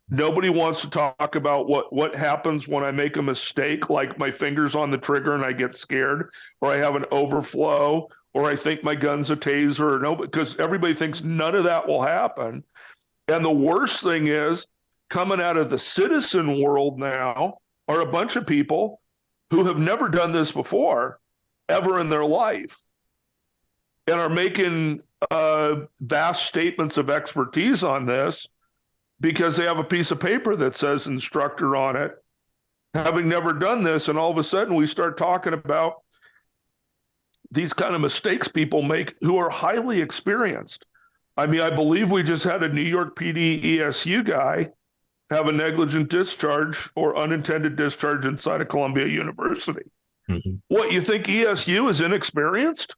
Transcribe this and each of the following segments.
Nobody wants to talk about what happens when I make a mistake, like my fingers on the trigger and I get scared, or I have an overflow, or I think my gun's a taser, or no, because everybody thinks none of that will happen. And the worst thing is, coming out of the citizen world now are a bunch of people who have never done this before, ever in their life, and are making vast statements of expertise on this because they have a piece of paper that says instructor on it, having never done this. And all of a sudden, we start talking about these kind of mistakes people make who are highly experienced. I mean, I believe we just had a New York PD ESU guy have a negligent discharge or unintended discharge inside of Columbia University. Mm-hmm. What, you think ESU is inexperienced?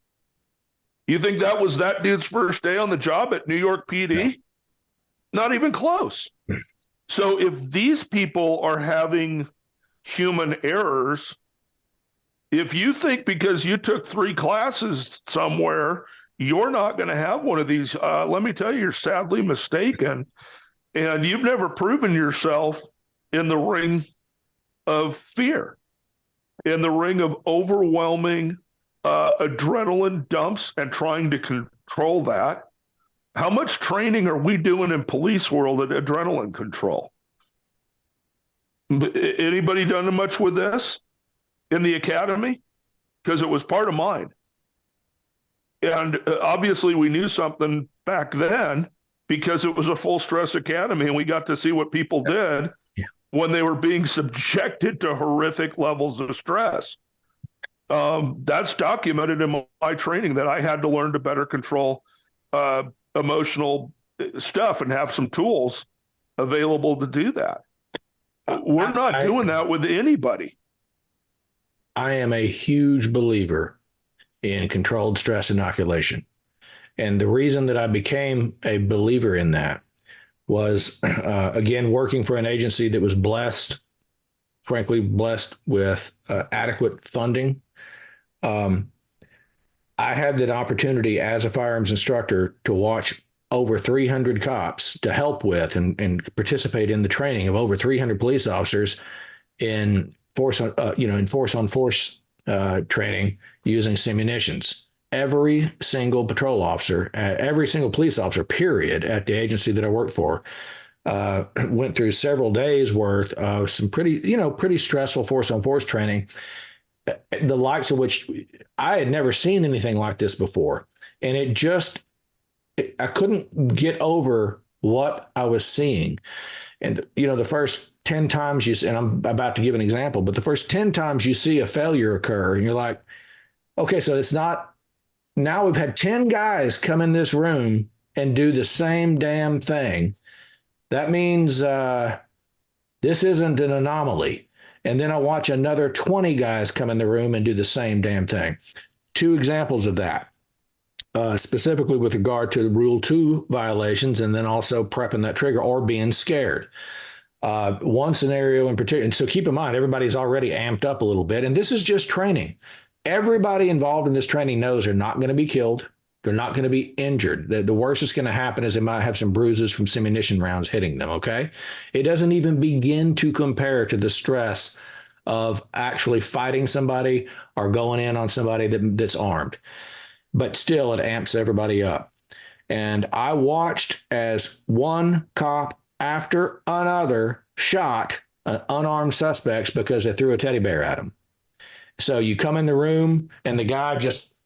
You think that was that dude's first day on the job at New York PD? No. Not even close. So if these people are having human errors, if you think because you took 3 classes somewhere, you're not going to have one of these, let me tell you, you're sadly mistaken. And you've never proven yourself in the ring of fear, in the ring of overwhelming adrenaline dumps and trying to control that. How much training are we doing in police world at adrenaline control? Anybody done much with this in the academy? Because it was part of mine. And obviously we knew something back then because it was a full stress academy and we got to see what people did when they were being subjected to horrific levels of stress. That's documented in my training that I had to learn to better control emotional stuff and have some tools available to do that. We're not doing that with anybody. I am a huge believer in controlled stress inoculation. And the reason that I became a believer in that was, again, working for an agency that was frankly blessed with adequate funding. I had that opportunity as a firearms instructor to watch over 300 cops to help with and participate in the training of over 300 police officers in force on force training using simunitions. Every single patrol officer, every single police officer, period, at the agency that I worked for, went through several days worth of some pretty stressful force on force training, the likes of which I had never seen anything like this before. And I couldn't get over what I was seeing. And, the first 10 times and I'm about to give an example, but the first 10 times you see a failure occur and you're like, okay, so it's not, now we've had 10 guys come in this room and do the same damn thing. That means this isn't an anomaly. And then I watch another 20 guys come in the room and do the same damn thing. 2 examples of that, specifically with regard to Rule 2 violations and then also prepping that trigger or being scared. One scenario in particular, and so keep in mind, everybody's already amped up a little bit, and this is just training. Everybody involved in this training knows they're not going to be killed. They're not going to be injured. The worst that's going to happen is they might have some bruises from simunition rounds hitting them, okay? It doesn't even begin to compare to the stress of actually fighting somebody or going in on somebody that's armed. But still, it amps everybody up. And I watched as one cop after another shot unarmed suspects because they threw a teddy bear at them. So you come in the room and the guy just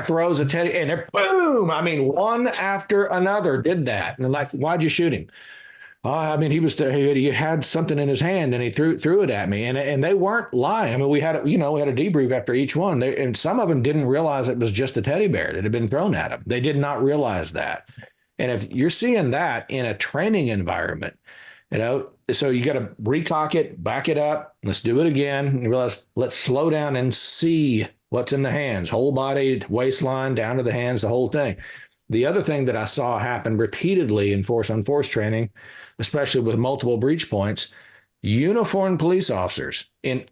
throws a teddy and boom. I mean, one after another did that. And they're like, why'd you shoot him? I mean, he had something in his hand and he threw it at me. And they weren't lying. I mean, we had a debrief after each one. And some of them didn't realize it was just a teddy bear that had been thrown at them. They did not realize that. And if you're seeing that in a training environment, so you got to recock it, back it up. Let's do it again. And realize, let's slow down and see what's in the hands, whole body, waistline, down to the hands, the whole thing. The other thing that I saw happen repeatedly in force on force training, especially with multiple breach points, uniformed police officers in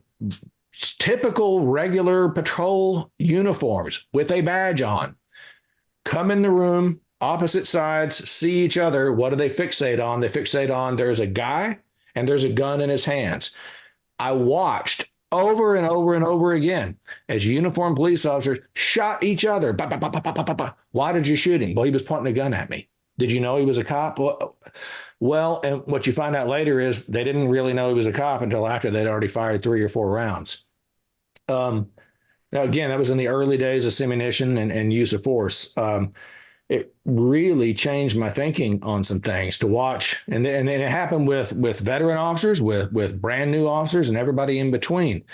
typical regular patrol uniforms with a badge on come in the room opposite sides see each other. What do they fixate on? They fixate on there's a guy and there's a gun in his hands. I watched over and over and over again as uniformed police officers shot each other. Bah, bah, bah, bah, bah, bah, bah. Why did you shoot him? Well, he was pointing a gun at me. Did you know he was a cop? Well, and what you find out later is they didn't really know he was a cop until after they'd already fired 3 or 4 rounds. Now, again, that was in the early days of simunition and use of force. It really changed my thinking on some things to watch, and it happened with veteran officers, with brand new officers, and everybody in between.